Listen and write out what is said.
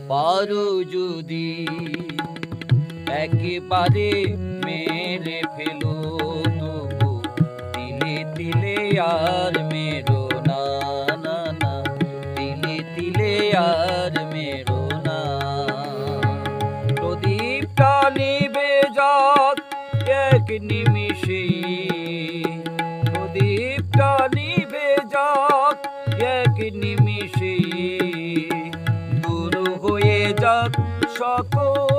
পারো যদি একেবারে মেরে ফেলো, তবু তিলে তিলে আর মেরো না, না না, তিলে তিলে আর মেরো না। প্রদীপটা নিভে যাক এক নিমিষে, প্রদীপটা নিভে যাক এক নিমিষে, দূর হয়ে যাক সকল